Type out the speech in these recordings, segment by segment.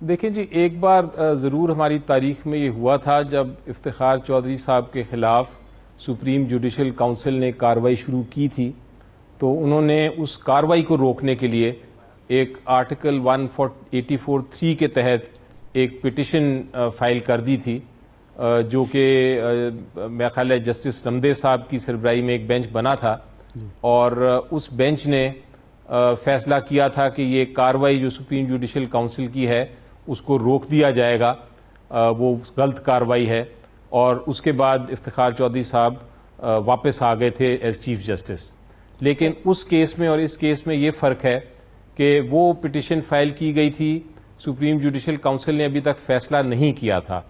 دیکھیں جی، ایک بار ضرور ہماری تاریخ میں یہ ہوا تھا جب افتخار چودھری صاحب کے خلاف سپریم جوڈیشل کونسل نے کارروائی شروع کی تھی، تو انہوں نے اس کارروائی کو روکنے کے لیے ایک آرٹیکل 184(3) کے تحت ایک پٹیشن فائل کر دی تھی، جو کہ میرا خیال ہے جسٹس رمدے صاحب کی سربراہی میں ایک بینچ بنا تھا، اور اس بینچ نے فیصلہ کیا تھا کہ یہ کارروائی جو سپریم جوڈیشل کونسل کی ہے اس کو روک دیا جائے گا، وہ غلط کارروائی ہے، اور اس کے بعد افتخار چودھری صاحب واپس آ گئے تھے ایز چیف جسٹس۔ لیکن اس کیس میں اور اس کیس میں یہ فرق ہے کہ وہ پٹیشن فائل کی گئی تھی، سپریم جوڈیشل کونسل نے ابھی تک فیصلہ نہیں کیا تھا۔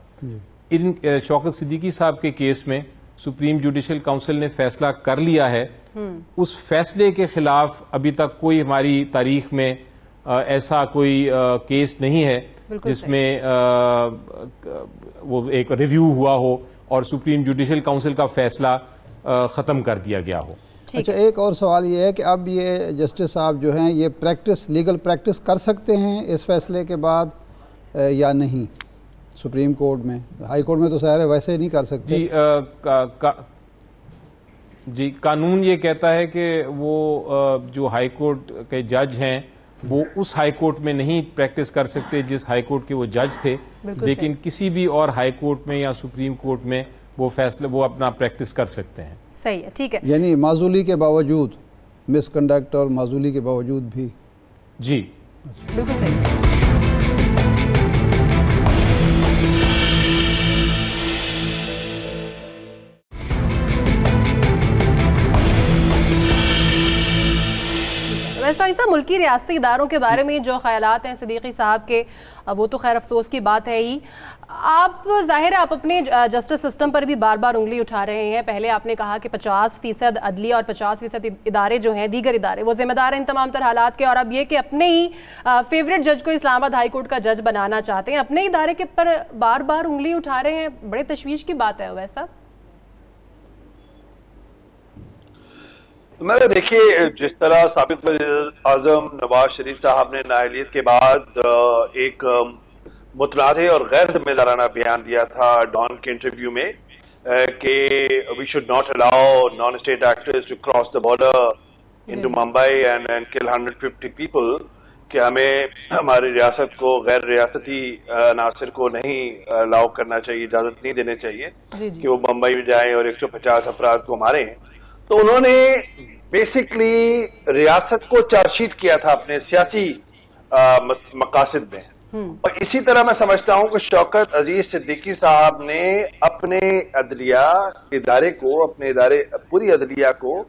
ان شوکت صدیقی صاحب کے کیس میں سپریم جوڈیشل کونسل نے فیصلہ کر لیا ہے، اس فیصلے کے خلاف ابھی تک کوئی ہماری تاریخ میں ایسا کوئی کیس نہیں ہے جس میں وہ ایک ریویو ہوا ہو اور سپریم جوڈیشل کونسل کا فیصلہ ختم کر دیا گیا ہو۔ اچھا، ایک اور سوال یہ ہے کہ اب یہ جسٹس صاحب جو ہیں یہ لیگل پریکٹس کر سکتے ہیں اس فیصلے کے بعد یا نہیں؟ سپریم کورٹ میں، ہائی کورٹ میں تو ظاہر ہے ویسے نہیں کر سکتے۔ جی، قانون یہ کہتا ہے کہ وہ جو ہائی کورٹ کے جج ہیں وہ اس ہائی کورٹ میں نہیں پریکٹس کر سکتے جس ہائی کورٹ کے وہ جج تھے، لیکن کسی بھی اور ہائی کورٹ میں یا سپریم کورٹ میں وہ اپنا پریکٹس کر سکتے ہیں۔ صحیح ہے، ٹھیک ہے، یعنی معزولی کے باوجود، مس کنڈکٹ اور معزولی کے باوجود بھی؟ جی بالکل صحیح۔ ویسا ملکی ریاستی اداروں کے بارے میں جو خیالات ہیں صدیقی صاحب کے، وہ تو خیر افسوس کی بات ہے ہی۔ آپ ظاہر ہے آپ اپنے جسٹس سسٹم پر بھی بار بار انگلی اٹھا رہے ہیں۔ پہلے آپ نے کہا کہ 50% عدلیہ اور 50% ادارے جو ہیں، دیگر ادارے، وہ ذمہ دار ہیں ان تمام تر حالات کے، اور اب یہ کہ اپنے ہی فیوریٹ جج کو اسلام آباد ہائی کورٹ کا جج بنانا چاہتے ہیں، اپنے ادارے کے پر بار بار انگلی اٹھا رہے ہیں، بڑے تشویش کی بات ہے ویسا۔ میں دیکھیے، جس طرح سابق وزیر اعظم نواز شریف صاحب نے نااہلیت کے بعد ایک متنازع اور غیر ذمہ دارانہ بیان دیا تھا ڈان کے انٹرویو میں کہ we should not allow non state actors to cross the border into Mumbai and kill 150 people, کہ ہمیں ہماری ریاست کو غیر ریاستی عناصر کو نہیں الاؤ کرنا چاہیے، اجازت نہیں دینے چاہیے کہ وہ ممبئی میں جائیں اور 150 افراد کو ماریں۔ تو انہوں نے بیسکلی ریاست کو چارج شیٹ کیا تھا اپنے سیاسی مقاصد میں، اور اسی طرح میں سمجھتا ہوں کہ شوکت عزیز صدیقی صاحب نے اپنے عدلیہ ادارے کو، اپنے پوری عدلیہ کو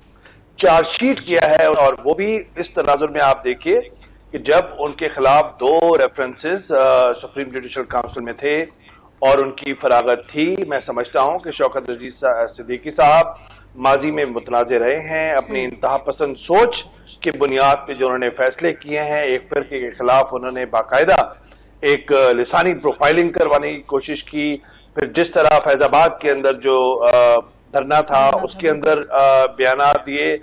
چارج شیٹ کیا ہے، اور وہ بھی اس تناظر میں آپ دیکھیے کہ جب ان کے خلاف 2 ریفرنسز سپریم جوڈیشل کونسل میں تھے اور ان کی فراغت تھی، میں سمجھتا ہوں کہ شوکت عزیز صدیقی صاحب ماضی میں متنازع رہے ہیں، اپنی انتہا پسند سوچ کی بنیاد پہ جو انہوں نے فیصلے کیے ہیں، ایک فرقے کے خلاف انہوں نے باقاعدہ ایک لسانی پروفائلنگ کروانے کی کوشش کی، پھر جس طرح فیض آباد کے اندر جو دھرنا تھا اس کے اندر بیانات دیے،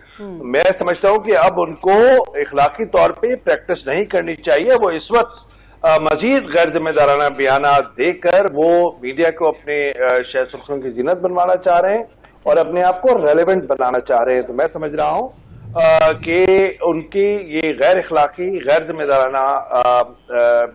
میں سمجھتا ہوں کہ اب ان کو اخلاقی طور پہ پریکٹس نہیں کرنی چاہیے۔ وہ اس وقت مزید غیر ذمہ دارانہ بیانات دے کر وہ میڈیا کو اپنے شہ سرخیوں کی زینت بنوانا چاہ رہے ہیں اور اپنے آپ کو ریلیونٹ بنانا چاہ رہے ہیں۔ تو میں سمجھ رہا ہوں کہ ان کی یہ غیر اخلاقی، غیر ذمہ دارانہ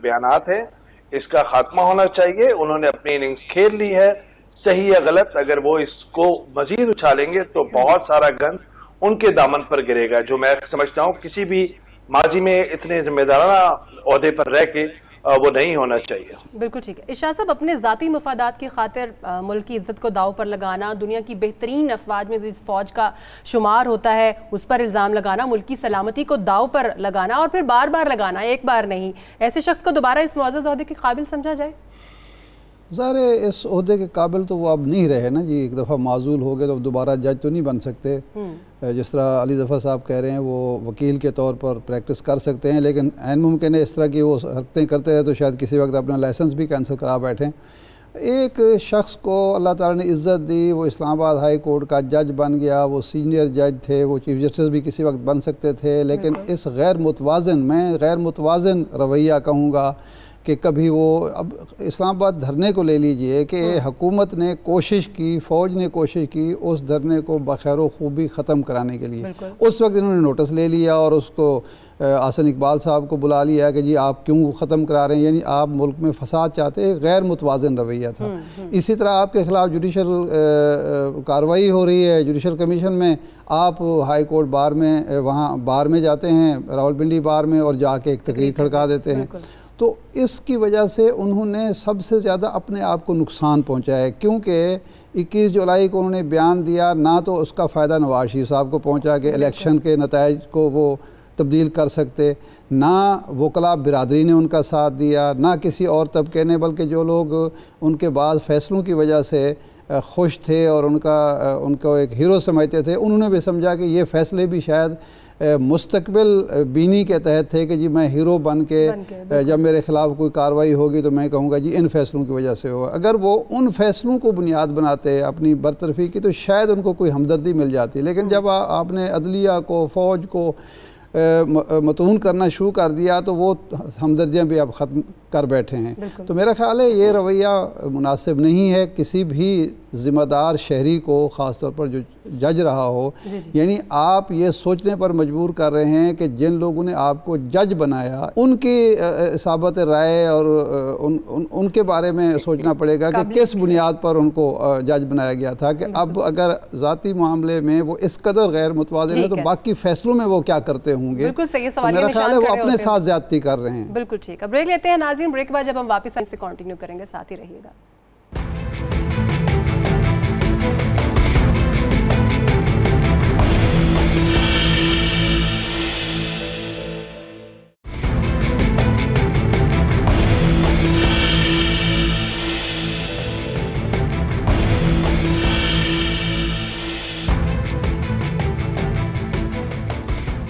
بیانات ہیں، اس کا خاتمہ ہونا چاہیے۔ انہوں نے اپنی اننگز کھیل لی ہے، صحیح یا غلط، اگر وہ اس کو مزید اچھالیں گے تو بہت سارا گند ان کے دامن پر گرے گا، جو میں سمجھتا ہوں کسی بھی ماضی میں اتنے ذمہ دارانہ عہدے پر رہ کے وہ نہیں ہونا چاہیے۔ بالکل ٹھیک ہے ارشاد صاحب، اپنے ذاتی مفادات کی خاطر ملک کی عزت کو داؤ پر لگانا، دنیا کی بہترین افواج میں جس فوج کا شمار ہوتا ہے اس پر الزام لگانا، ملک کی سلامتی کو داؤ پر لگانا اور پھر بار بار لگانا، ایک بار نہیں، ایسے شخص کو دوبارہ اس معزز عہدے کے قابل سمجھا جائے؟ ظاہر ہے اس عہدے کے قابل تو وہ اب نہیں رہے نا جی، ایک دفعہ معزول ہو گئے تو دوبارہ جج تو نہیں بن سکتے۔ جس طرح علی ظفر صاحب کہہ رہے ہیں وہ وکیل کے طور پر پریکٹس کر سکتے ہیں، لیکن عین ممکن ہے اس طرح کی وہ حرکتیں کرتے ہیں تو شاید کسی وقت اپنا لائسنس بھی کینسل کرا بیٹھیں۔ ایک شخص کو اللہ تعالیٰ نے عزت دی، وہ اسلام آباد ہائی کورٹ کا جج بن گیا، وہ سینئر جج تھے، وہ چیف جسٹس بھی کسی وقت بن سکتے تھے، لیکن اس غیر متوازن رویہ کہوں گا کہ کبھی وہ اب اسلام آباد دھرنے کو لے لیجئے کہ حکومت نے کوشش کی، فوج نے کوشش کی اس دھرنے کو بخیر و خوبی ختم کرانے کے لیے. اس وقت انہوں نے نوٹس لے لیا اور اس کو احسن اقبال صاحب کو بلا لیا کہ جی آپ کیوں ختم کرا رہے ہیں، یعنی آپ ملک میں فساد چاہتے ہیں. غیر متوازن رویہ تھا. اسی طرح آپ کے خلاف جوڈیشل کارروائی ہو رہی ہے جوڈیشل کمیشن میں، آپ ہائی کورٹ بار میں وہاں بار میں جاتے ہیں، راولپنڈی بار میں، اور جا کے ایک تقریر کھڑکا دیتے ہیں. تو اس کی وجہ سے انہوں نے سب سے زیادہ اپنے آپ کو نقصان پہنچایا ہے، کیونکہ 21 جولائی کو انہوں نے بیان دیا، نہ تو اس کا فائدہ نواز شریف صاحب کو پہنچا کہ الیکشن کے نتائج کو وہ تبدیل کر سکتے، نہ وکلاء برادری نے ان کا ساتھ دیا، نہ کسی اور طبقے نے، بلکہ جو لوگ ان کے بعض فیصلوں کی وجہ سے خوش تھے اور ان کو ایک ہیرو سمجھتے تھے، انہوں نے بھی سمجھا کہ یہ فیصلے بھی شاید مستقبل بینی کے تحت تھے کہ جی میں ہیرو بن کے جب میرے خلاف کوئی کارروائی ہوگی تو میں کہوں گا جی ان فیصلوں کی وجہ سے ہوگا. اگر وہ ان فیصلوں کو بنیاد بناتے اپنی برطرفی کی تو شاید ان کو کوئی ہمدردی مل جاتی. لیکن جب آپ نے عدلیہ کو، فوج کو متون کرنا شروع کر دیا تو وہ ہمدردیاں بھی اب ختم کر بیٹھے ہیں. تو میرا خیال ہے یہ رویہ مناسب نہیں ہے کسی بھی ذمہ دار شہری کو، خاص طور پر جو جج رہا ہو. یعنی آپ یہ سوچنے پر مجبور کر رہے ہیں کہ جن لوگوں نے آپ کو جج بنایا ان کی اصابت رائے اور ان کے بارے میں سوچنا پڑے گا کہ کس بنیاد پر ان کو جج بنایا گیا تھا. کہ اب اگر ذاتی معاملے میں وہ اس قدر غیر متوازن ہے تو باقی فیصلوں میں وہ کیا کرتے ہوں گے؟ بالکل صحیح سوال. میرا خیال ہے وہ اپنے ساتھ زیادتی کر رہے ہیں. بالکل ٹھیک ہے. بریک لیتے ہیں ناظرین. بریک کے بعد جب ہم واپس آئیں سے کنٹینیو کریں گے، ساتھ ہی رہیے گا.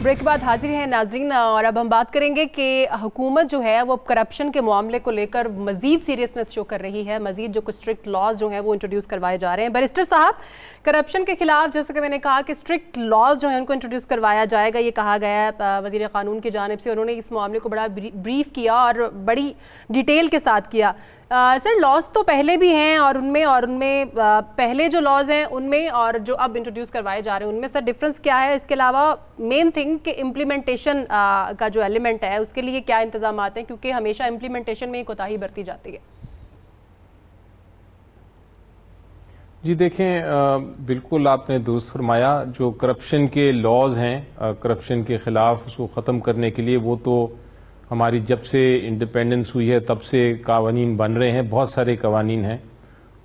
بریک کے بعد حاضر ہیں ناظرین، اور اب ہم بات کریں گے کہ حکومت جو ہے وہ کرپشن کے معاملے کو لے کر مزید سیریسنس شو کر رہی ہے. مزید جو کچھ اسٹرکٹ لاز جو ہیں وہ انٹروڈیوس کروائے جا رہے ہیں. بیرسٹر صاحب، کرپشن کے خلاف جیسے کہ میں نے کہا کہ اسٹرکٹ لاز جو ہیں ان کو انٹروڈیوس کروایا جائے گا، یہ کہا گیا ہے وزیر قانون کی جانب سے. انہوں نے اس معاملے کو بڑا بریف کیا اور بڑی ڈیٹیل کے ساتھ کیا. سر، لاز تو پہلے بھی ہیں اور ان میں پہلے جو لاز ہیں ان میں اور جو اب انٹروڈیوس کروائے جا رہے ہیں ان میں سر ڈفرنس کیا ہے؟ اس کے علاوہ مین تھنگ کہ امپلیمنٹیشن کا جو ایلیمنٹ ہے اس کے لیے کیا انتظامات ہیں، کیونکہ ہمیشہ امپلیمنٹیشن میں کوتاہی برتی جاتی ہے. جی دیکھیں، بالکل آپ نے درست فرمایا. جو کرپشن کے لاز ہیں، کرپشن کے خلاف اس کو ختم کرنے کے لیے، وہ تو ہماری جب سے انڈیپینڈنس ہوئی ہے تب سے قوانین بن رہے ہیں. بہت سارے قوانین ہیں.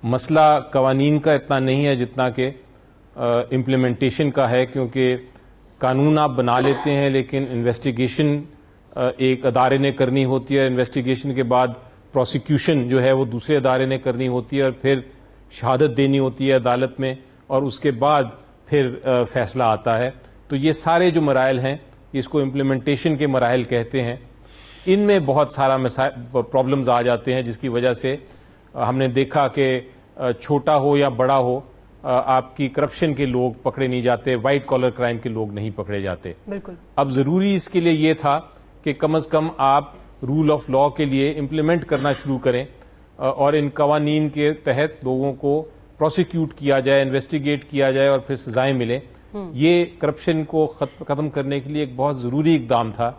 مسئلہ قوانین کا اتنا نہیں ہے جتنا کہ امپلیمنٹیشن کا ہے، کیونکہ قانون آپ بنا لیتے ہیں لیکن انویسٹیگیشن ایک ادارے نے کرنی ہوتی ہے. انویسٹیگیشن کے بعد پروسیکیوشن جو ہے وہ دوسرے ادارے نے کرنی ہوتی ہے اور پھر شہادت دینی ہوتی ہے عدالت میں، اور اس کے بعد پھر فیصلہ آتا ہے. تو یہ سارے جو مراحل ہیں اس کو امپلیمنٹیشن کے مراحل کہتے ہیں. ان میں بہت سارا پرابلمز آ جاتے ہیں جس کی وجہ سے ہم نے دیکھا کہ چھوٹا ہو یا بڑا ہو آپ کی کرپشن کے لوگ پکڑے نہیں جاتے، وائٹ کالر کرائم کے لوگ نہیں پکڑے جاتے. بالکل. اب ضروری اس کے لیے یہ تھا کہ کم از کم آپ رول آف لا کے لیے امپلیمنٹ کرنا شروع کریں اور ان قوانین کے تحت لوگوں کو پروسیکیوٹ کیا جائے، انویسٹیگیٹ کیا جائے اور پھر سزائیں ملیں. یہ کرپشن کو ختم کرنے کے لیے ایک بہت ضروری اقدام تھا،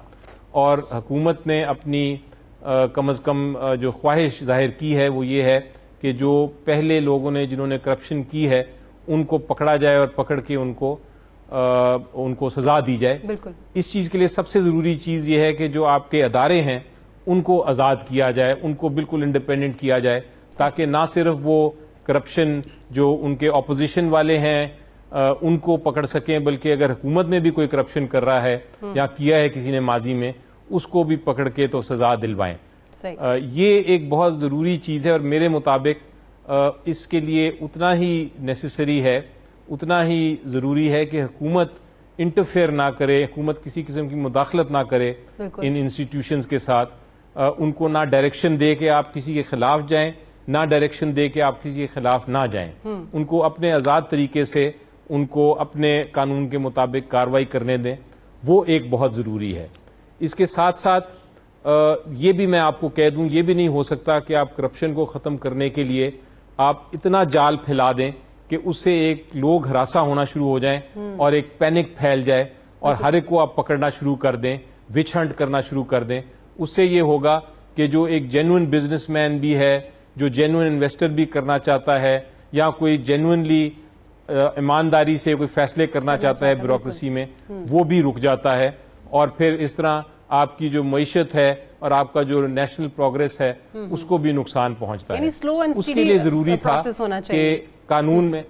اور حکومت نے اپنی کم از کم جو خواہش ظاہر کی ہے وہ یہ ہے کہ جو پہلے لوگوں نے جنہوں نے کرپشن کی ہے ان کو پکڑا جائے اور پکڑ کے ان کو سزا دی جائے. بالکل. اس چیز کے لیے سب سے ضروری چیز یہ ہے کہ جو آپ کے ادارے ہیں ان کو آزاد کیا جائے، ان کو بالکل انڈیپینڈنٹ کیا جائے، تاکہ نہ صرف وہ کرپشن جو ان کے اپوزیشن والے ہیں ان کو پکڑ سکیں، بلکہ اگر حکومت میں بھی کوئی کرپشن کر رہا ہے یا کیا ہے کسی نے ماضی میں اس کو بھی پکڑ کے تو سزا دلوائیں. یہ ایک بہت ضروری چیز ہے، اور میرے مطابق اس کے لیے اتنا ہی نیسیسری ہے، اتنا ہی ضروری ہے کہ حکومت انٹرفیئر نہ کرے، حکومت کسی قسم کی مداخلت نہ کرے ان انسٹیٹیوشنز کے ساتھ. ان کو نہ ڈائریکشن دے کہ آپ کسی کے خلاف جائیں، نہ ڈائریکشن دے کہ آپ کسی کے خلاف نہ جائیں. ان کو اپنے آزاد طریقے سے ان کو اپنے قانون کے مطابق کارروائی کرنے دیں، وہ ایک بہت ضروری ہے. اس کے ساتھ ساتھ یہ بھی میں آپ کو کہہ دوں، یہ بھی نہیں ہو سکتا کہ آپ کرپشن کو ختم کرنے کے لیے آپ اتنا جال پھیلا دیں کہ اس سے ایک لوگ ہراساں ہونا شروع ہو جائیں اور ایک پینک پھیل جائے اور ہر ایک کو آپ پکڑنا شروع کر دیں، وچ ہنٹ کرنا شروع کر دیں. اس سے یہ ہوگا کہ جو ایک جینوئن بزنس مین بھی ہے، جو جینوئن انویسٹر بھی کرنا چاہتا ہے، یا کوئی جینوئنلی ایمانداری سے کوئی فیصلے کرنا چاہتا ہے بیوروکریسی میں، وہ بھی رک جاتا ہے. اور پھر اس طرح آپ کی جو معیشت ہے اور آپ کا جو نیشنل پروگریس ہے اس کو بھی نقصان پہنچتا ہے. اس کے لیے ضروری تھا کہ قانون میں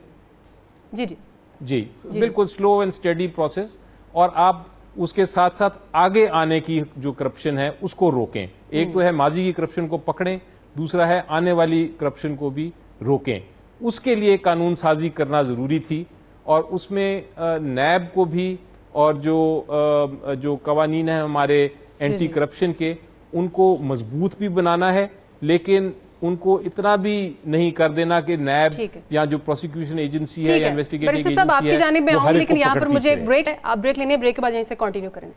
جی بالکل سلو اینڈ اسٹڈی پروسیس، اور آپ اس کے ساتھ ساتھ آگے آنے کی جو کرپشن ہے اس کو روکیں. ایک تو ہے ماضی کی کرپشن کو پکڑیں، دوسرا ہے آنے والی کرپشن کو بھی روکیں. اس کے لیے قانون سازی کرنا ضروری تھی، اور اس میں نیب کو بھی اور جو قوانین ہیں ہمارے اینٹی کرپشن کے، ان کو مضبوط بھی بنانا ہے، لیکن ان کو اتنا بھی نہیں کر دینا کہ نیب یا جو پروسیکیوشن ایجنسی ہے یا انویسٹیگیٹنگ ایجنسی ہے، آپ کی جانب میں آؤں، لیکن یہاں پر مجھے ایک بریک ہے، آپ بریک لینے، بریک کے بعد یہیں سے کنٹینیو کریں.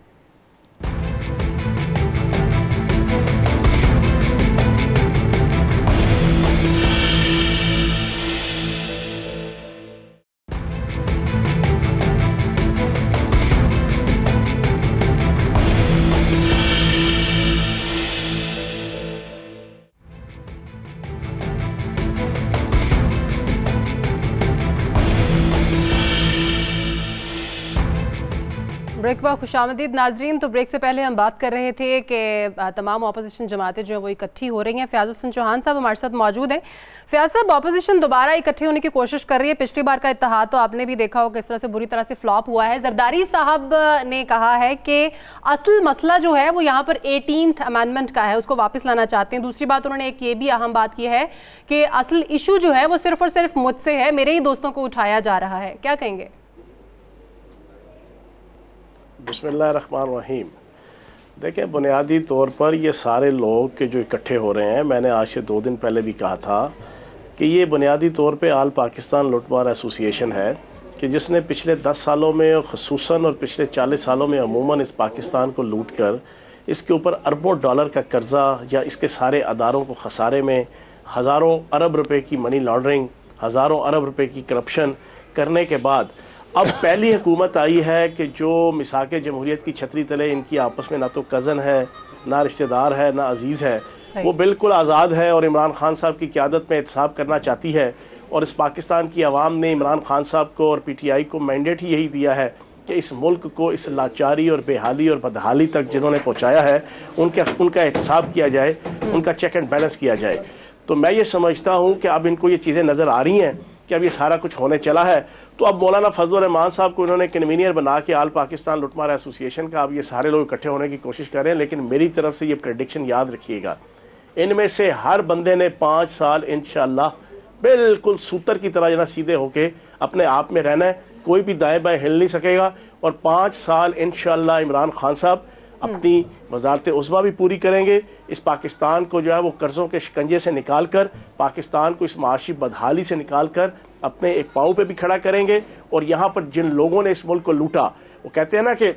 بریک بعد خوش آمدید ناظرین. تو بریک سے پہلے ہم بات کر رہے تھے کہ تمام اپوزیشن جماعتیں جو ہیں وہ اکٹھی ہو رہی ہیں. فیاض حسن چوہان صاحب ہمارے ساتھ موجود ہیں. فیاض صاحب، اپوزیشن دوبارہ اکٹھے ہونے کی کوشش کر رہی ہے. پچھلی بار کا اتحاد تو آپ نے بھی دیکھا ہو کس طرح سے بری طرح سے فلاپ ہوا ہے. زرداری صاحب نے کہا ہے کہ اصل مسئلہ جو ہے وہ یہاں پر 18th امینڈمنٹ کا ہے، اس کو واپس لانا چاہتے ہیں. دوسری بات انہوں نے ایک یہ بھی اہم بات کی ہے کہ اصل ایشو جو ہے وہ صرف اور صرف مجھ سے ہے، میرے ہی دوستوں کو اٹھایا جا رہا ہے. کیا کہیں گے؟ بسم اللہ الرحمن الرحیم. دیکھیں، بنیادی طور پر یہ سارے لوگ کے جو اکٹھے ہو رہے ہیں، میں نے آج سے 2 دن پہلے بھی کہا تھا کہ یہ بنیادی طور پہ آل پاکستان لوٹ مار ایسوسی ایشن ہے کہ جس نے پچھلے 10 سالوں میں خصوصاً اور پچھلے 40 سالوں میں عموماً اس پاکستان کو لوٹ کر اس کے اوپر اربوں ڈالر کا قرضہ یا اس کے سارے اداروں کو خسارے میں، ہزاروں ارب روپے کی منی لانڈرنگ، ہزاروں ارب روپے کی کرپشن کرنے کے بعد اب پہلی حکومت آئی ہے کہ جو مساق جمہوریت کی چھتری تلے ان کی آپس میں نہ تو کزن ہے، نہ رشتہ دار ہے، نہ عزیز ہے، وہ بالکل آزاد ہے اور عمران خان صاحب کی قیادت میں احتساب کرنا چاہتی ہے. اور اس پاکستان کی عوام نے عمران خان صاحب کو اور پی ٹی آئی کو مینڈیٹ ہی یہی دیا ہے کہ اس ملک کو اس لاچاری اور بےحالی اور بدحالی تک جنہوں نے پہنچایا ہے ان کا احتساب کیا جائے، ان کا چیک اینڈ بیلنس کیا جائے. تو میں یہ سمجھتا ہوں کہ اب ان کو یہ چیزیں نظر آ رہی ہیں کہ اب یہ سارا کچھ ہونے چلا ہے. تو اب مولانا فضل الرحمان صاحب کو انہوں نے کنوینئر بنا کے آل پاکستان لوٹ مار ایسوسی ایشن کا اب یہ سارے لوگ اکٹھے ہونے کی کوشش کر رہے ہیں. لیکن میری طرف سے یہ پریڈکشن یاد رکھیے گا، ان میں سے ہر بندے نے 5 سال انشاءاللہ بالکل سوتر کی طرح جنا سیدھے ہو کے اپنے آپ میں رہنا ہے. کوئی بھی دائیں بائیں ہل نہیں سکے گا. اور 5 سال انشاءاللہ عمران خان صاحب اپنی وزارت عظمیٰ بھی پوری کریں گے. اس پاکستان کو جو ہے وہ قرضوں کے شکنجے سے نکال کر، پاکستان کو اس معاشی بدحالی سے نکال کر اپنے ایک پاؤں پہ بھی کھڑا کریں گے. اور یہاں پر جن لوگوں نے اس ملک کو لوٹا، وہ کہتے ہیں نا کہ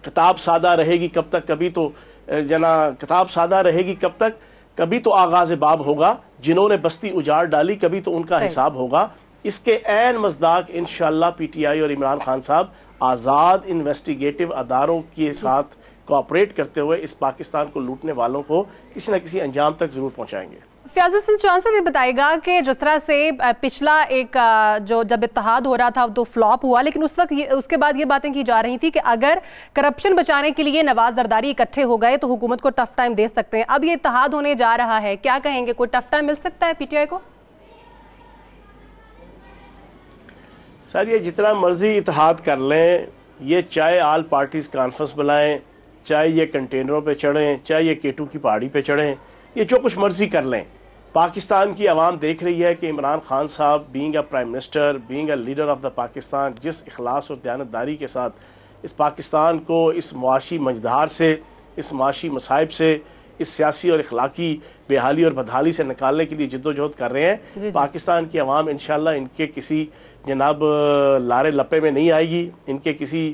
کتاب سادہ رہے گی کب تک، کبھی تو کتاب سادہ رہے گی کب تک، کبھی تو آغاز باب ہوگا. جنہوں نے بستی اجاڑ ڈالی کبھی تو ان کا حساب ہوگا. اس کے عین مصداق انشاءاللہ پی ٹی آئی اور عمران خان صاحب آزاد انویسٹیگیٹو اداروں کے ساتھ کوآپریٹ کرتے ہوئے اس پاکستان کو لوٹنے والوں کو کسی نہ کسی انجام تک ضرور پہنچائیں گے. فیاض حسن چوہان صاحب یہ بتائے گا کہ جس طرح سے پچھلا ایک جو جب اتحاد ہو رہا تھا تو فلاپ ہوا، لیکن اس وقت اس کے بعد یہ باتیں کی جا رہی تھی کہ اگر کرپشن بچانے کے لیے نواز زرداری اکٹھے ہو گئے تو حکومت کو ٹف ٹائم دے سکتے ہیں. اب یہ اتحاد ہونے جا رہا ہے، کیا کہیں گے؟ کوئی ٹف ٹائم مل سکتا ہے پی ٹی آئی کو؟ سر، یہ جتنا مرضی اتحاد کر لیں، یہ چاہے آل پارٹیز کانفرنس بلائیں، چاہے یہ کنٹینروں پہ چڑھیں، چاہے یہ کیٹو کی پہاڑی پہ چڑھیں، یہ جو کچھ مرضی کر لیں، پاکستان کی عوام دیکھ رہی ہے کہ عمران خان صاحب being a prime minister, being a leader of the Pakistan, جس اخلاص اور دیانتداری کے ساتھ اس پاکستان کو اس معاشی مجدہار سے، اس معاشی مصائب سے، اس سیاسی اور اخلاقی بےحالی اور بدحالی سے نکالنے کے لیے جد و جہد کر رہے ہیں. پاکستان کی عوام انشاءاللہ ان کے کسی جناب لارے لپے میں نہیں آئے گی، ان کے کسی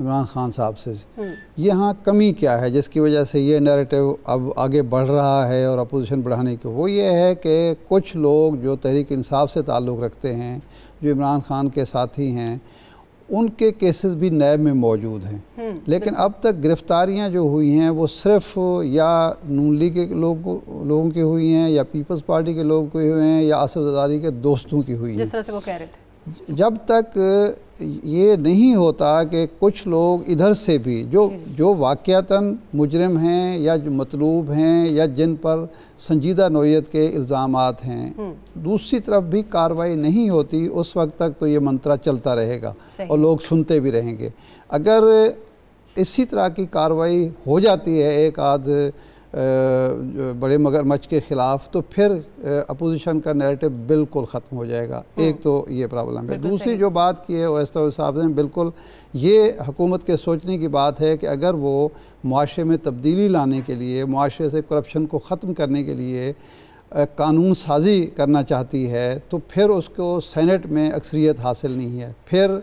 عمران خان صاحب سے یہاں کمی کیا ہے جس کی وجہ سے یہ نیریٹو اب آگے بڑھ رہا ہے اور اپوزیشن بڑھانے کی؟ وہ یہ ہے کہ کچھ لوگ جو تحریک انصاف سے تعلق رکھتے ہیں، جو عمران خان کے ساتھی ہیں، ان کے کیسز بھی نیب میں موجود ہیں، لیکن اب تک گرفتاریاں جو ہوئی ہیں وہ صرف یا نون لیگ کے لوگوں کی ہوئی ہیں، یا پیپلز پارٹی کے لوگوں کی ہوئی ہیں، یا آصف زرداری کے دوستوں کی ہوئی ہیں۔ جس طرح سے وہ کہہ رہے تھے، جب تک یہ نہیں ہوتا کہ کچھ لوگ ادھر سے بھی جو واقعتاً مجرم ہیں یا جو مطلوب ہیں یا جن پر سنجیدہ نوعیت کے الزامات ہیں، دوسری طرف بھی کارروائی نہیں ہوتی، اس وقت تک تو یہ منترا چلتا رہے گا اور لوگ سنتے بھی رہیں گے۔ اگر اسی طرح کی کارروائی ہو جاتی ہے ایک آدھ بڑے مگرمچھ کے خلاف، تو پھر اپوزیشن کا نیریٹو بالکل ختم ہو جائے گا۔ ایک تو یہ پرابلم ہے۔ دوسری جو بات کی ہے اویس صاحب نے، بالکل یہ حکومت کے سوچنے کی بات ہے کہ اگر وہ معاشرے میں تبدیلی لانے کے لیے، معاشرے سے کرپشن کو ختم کرنے کے لیے قانون سازی کرنا چاہتی ہے، تو پھر اس کو سینٹ میں اکثریت حاصل نہیں ہے۔ پھر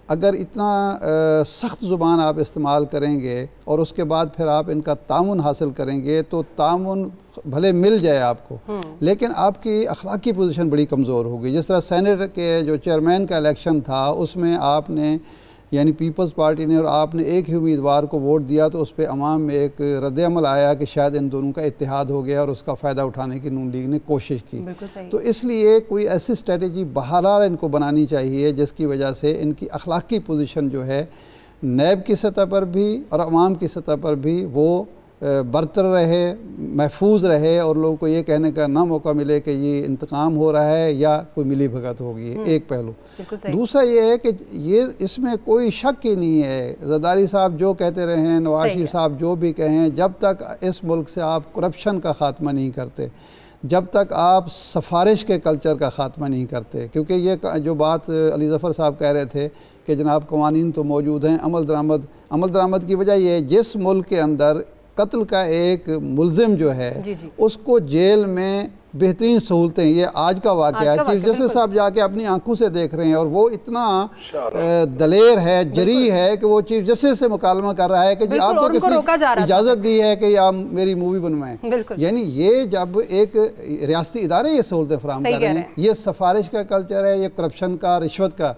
اگر اتنا سخت زبان آپ استعمال کریں گے اور اس کے بعد پھر آپ ان کا تعاون حاصل کریں گے، تو تعاون بھلے مل جائے آپ کو، لیکن آپ کی اخلاقی پوزیشن بڑی کمزور ہوگی۔ جس طرح سینٹ کے جو چیئرمین کا الیکشن تھا، اس میں آپ نے یعنی پیپلز پارٹی نے اور آپ نے ایک ہی امیدوار کو ووٹ دیا، تو اس پہ عوام میں ایک رد عمل آیا کہ شاید ان دونوں کا اتحاد ہو گیا اور اس کا فائدہ اٹھانے کی نون لیگ نے کوشش کی۔ تو اس لیے کوئی ایسی اسٹریٹجی بہرحال ان کو بنانی چاہیے جس کی وجہ سے ان کی اخلاقی پوزیشن جو ہے نیب کی سطح پر بھی اور عوام کی سطح پر بھی وہ برتر رہے، محفوظ رہے، اور لوگوں کو یہ کہنے کا نہ موقع ملے کہ یہ انتقام ہو رہا ہے یا کوئی ملی بھگت ہوگی۔ ایک پہلو۔ دوسرا یہ ہے کہ یہ اس میں کوئی شک ہی نہیں ہے، زرداری صاحب جو کہتے رہے، نواز شریف صاحب جو بھی کہیں، جب تک اس ملک سے آپ کرپشن کا خاتمہ نہیں کرتے، جب تک آپ سفارش کے کلچر کا خاتمہ نہیں کرتے، کیونکہ یہ جو بات علی ظفر صاحب کہہ رہے تھے کہ جناب قوانین تو موجود ہیں، عمل درآمد کی وجہ یہ ہے جس ملک کے اندر قتل کا ایک ملزم جو ہے اس کو جیل میں بہترین سہولتیں، یہ آج کا واقعہ ہے، چیف جسٹس صاحب جا کے اپنی آنکھوں سے دیکھ رہے ہیں، اور وہ اتنا دلیر ہے، جری ہے کہ وہ چیف جسٹس سے مکالمہ کر رہا ہے کہ جی آپ کو کس نے اجازت دی ہے کہ آپ میری مووی بنوائیں۔ یعنی یہ جب ایک ریاستی ادارے یہ سہولتیں فراہم کر رہے ہیں، یہ سفارش کا کلچر ہے، یہ کرپشن کا، رشوت کا،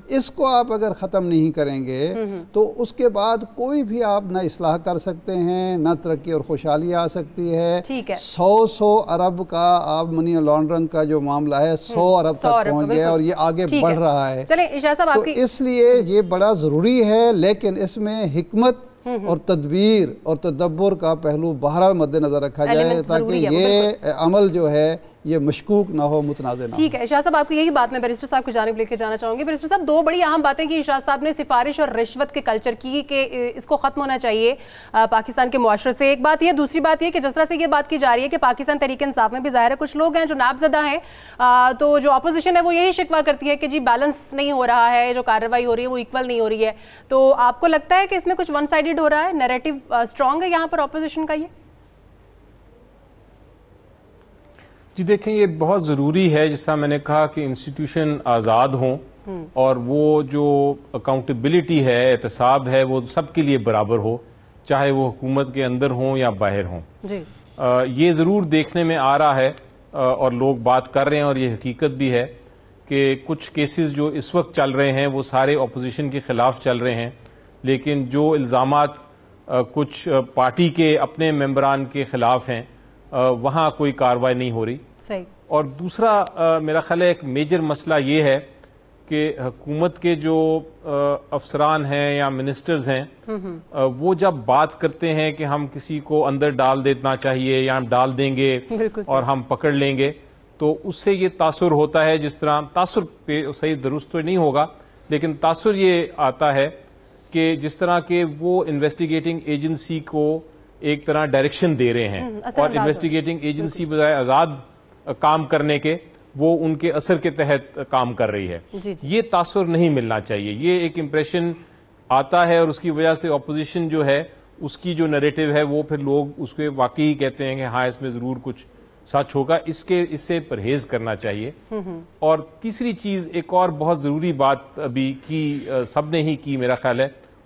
اس کو آپ اگر ختم نہیں کریں گے تو اس کے بعد کوئی بھی آپ نہ اصلاح کر سکتے ہیں، نہ ترقی اور خوشحالی آ سکتی ہے۔ 100 ارب کا آپ منی لانڈرنگ کا جو معاملہ ہے 100 ارب تک پہنچ گیا اور یہ آگے بڑھ رہا ہے، تو اس لیے یہ بڑا ضروری ہے، لیکن اس میں حکمت اور تدبیر اور تدبر کا پہلو بہرحال مد نظر رکھا جائے تاکہ یہ عمل جو ہے یہ مشکوک نہ ہو، متنازع نہ ہو۔ ٹھیک ہے ارشاد صاحب، آپ کی یہی بات میں بیرسٹر صاحب کو جانب لے کے جانا چاہوں گی۔ بیرسٹر صاحب، دو بڑی اہم باتیں کی ارشاد صاحب نے سفارش اور رشوت کے کلچر کی کہ اس کو ختم ہونا چاہیے پاکستان کے معاشرے سے، ایک بات یہ، دوسری بات یہ کہ جس طرح سے یہ بات کی جا رہی ہے کہ پاکستان تحریک انصاف میں بھی ظاہر ہے کچھ لوگ ہیں جو نابزدہ ہیں، تو جو اپوزیشن ہے وہ یہی شکوہ کرتی ہے کہ جی بیلنس نہیں ہو رہا ہے، جو کارروائی ہو رہی ہے وہ ایکول نہیں ہو رہی ہے، تو آپ کو لگتا ہے کہ اس میں کچھ ون سائیڈڈ ہو رہا ہے، نیریٹو اسٹرانگ ہے یہاں پر اپوزیشن کا؟ یہ جی دیکھیں، یہ بہت ضروری ہے، جس طرح میں نے کہا کہ انسٹیٹیوشن آزاد ہوں اور وہ جو اکاؤنٹیبلٹی ہے، احتساب ہے، وہ سب کے لیے برابر ہو، چاہے وہ حکومت کے اندر ہوں یا باہر ہوں۔ یہ ضرور دیکھنے میں آ رہا ہے اور لوگ بات کر رہے ہیں، اور یہ حقیقت بھی ہے کہ کچھ کیسز جو اس وقت چل رہے ہیں وہ سارے اپوزیشن کے خلاف چل رہے ہیں، لیکن جو الزامات کچھ پارٹی کے اپنے ممبران کے خلاف ہیں وہاں کوئی کارروائی نہیں ہو رہی۔ اور دوسرا میرا خیال ہے ایک میجر مسئلہ یہ ہے کہ حکومت کے جو افسران ہیں یا منسٹرز ہیں وہ جب بات کرتے ہیں کہ ہم کسی کو اندر ڈال دینا چاہیے یا ہم ڈال دیں گے اور ہم پکڑ لیں گے، تو اس سے یہ تاثر ہوتا ہے، جس طرح تاثر پہ صحیح درست تو نہیں ہوگا لیکن تاثر یہ آتا ہے کہ جس طرح کہ وہ انویسٹیگیٹنگ ایجنسی کو ایک طرح ڈائریکشن دے رہے ہیں، اور انویسٹیگیٹنگ ایجنسی بجائے آزاد کام کرنے کے وہ ان کے اثر کے تحت کام کر رہی ہے۔ یہ تاثر نہیں ملنا چاہیے، یہ ایک امپریشن آتا ہے اور اس کی وجہ سے اپوزیشن جو ہے اس کی جو نیریٹو ہے وہ پھر لوگ اس کے واقعی کہتے ہیں کہ ہاں اس میں ضرور کچھ سچ ہوگا، اس سے پرہیز کرنا چاہیے۔ اور تیسری چیز، ایک اور بہت ضروری بات ابھی کی سب نے ہی کی میرا خیال ہے،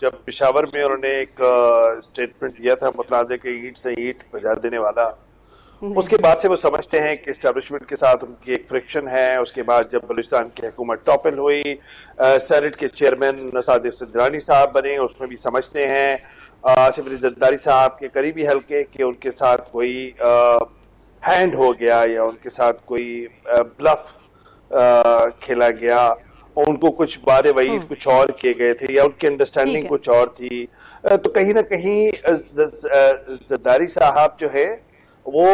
جب پشاور میں انہوں نے ایک اسٹیٹمنٹ دیا تھا متنازع کے اینٹ سے اینٹ بجا دینے والا، اس کے بعد سے وہ سمجھتے ہیں کہ اسٹیبلشمنٹ کے ساتھ ان کی ایک فرکشن ہے. اس کے بعد جب بلوچستان کی حکومت ٹاپل ہوئی، سینٹ کے چیئرمین صادق سنجرانی صاحب بنے، اس میں بھی سمجھتے ہیں آصف علی زرداری صاحب کے قریبی حلقے کہ ان کے ساتھ کوئی ہینڈ ہو گیا یا ان کے ساتھ کوئی بلف کھیلا گیا، اور ان کو کچھ وعدے وعید کچھ اور کیے گئے تھے یا ان کی انڈرسٹینڈنگ کچھ اور تھی. تو کہیں نہ کہیں زرداری صاحب جو ہے وہ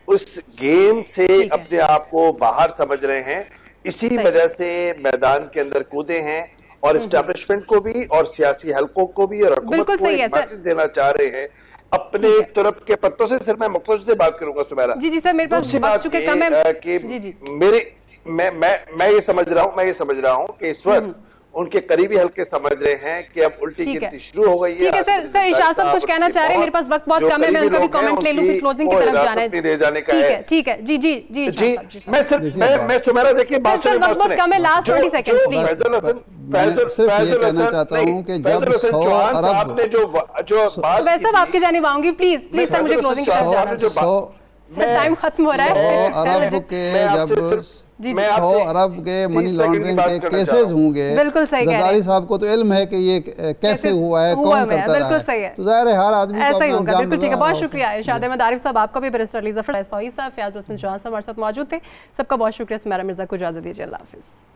اس گیم سے اپنے آپ کو باہر سمجھ رہے ہیں، اسی وجہ سے میدان کے اندر کودے ہیں اور اسٹیبلشمنٹ کو بھی اور سیاسی حلقوں کو بھی اور حکومت کو ایک میسج دینا چاہ رہے ہیں اپنے طرف کے پتوں سے. صرف میں مختصر سے بات کروں گا سمیرا. جی سر، میرے پاس وقت چکے کم ہے. میں یہ سمجھ رہا ہوں کہ اس وقت ان کے قریبی حلقے سمجھ رہے ہیں کہ اب الٹی گنتی شروع ہو گئی ہے. ٹھیک ہے سر ارشاد صاحب کچھ کہنا چاہ رہے ہیں، میرے پاس وقت بہت کم ہے، میں ان کا بھی کامنٹ لے لوں پھر کلوزنگ کی طرف جانا ہے. ٹھیک ہے جی میں سمیرا دیکھیے بات سر وقت بہت کم ہے، لاسٹ 20 سیکنڈ پلیز. میں صرف یہ کہنا چاہتا ہوں کہ جب 100 ارب ویسے صاحب آپ کی جانب آؤں گی، پلیز سر مجھے کلوزنگ کی طرف جانا ہے. سر ٹائم ختم ہو رہا ہے. 100 ارب کے جب 100 ارب کے منی لانڈرنگ کے کیسز ہوں گے، زرداری صاحب کو تو علم ہے کہ یہ کیسے ہوا ہے، کون کرتا رہا ہے، تو ظاہر ہے ہر آدمی ایسا ہی ہوگا. بالکل ٹھیک ہے، بہت شکریہ ارشاد احمد عارف صاحب، آپ کا بھی بیرسٹر علی ظفر صاحب، فیاض حسن چوہان صاحب ہمارے ساتھ موجود تھے. سب کا بہت شکریہ. سمیرا مرزا کو اجازت دیجیے. اللہ حافظ.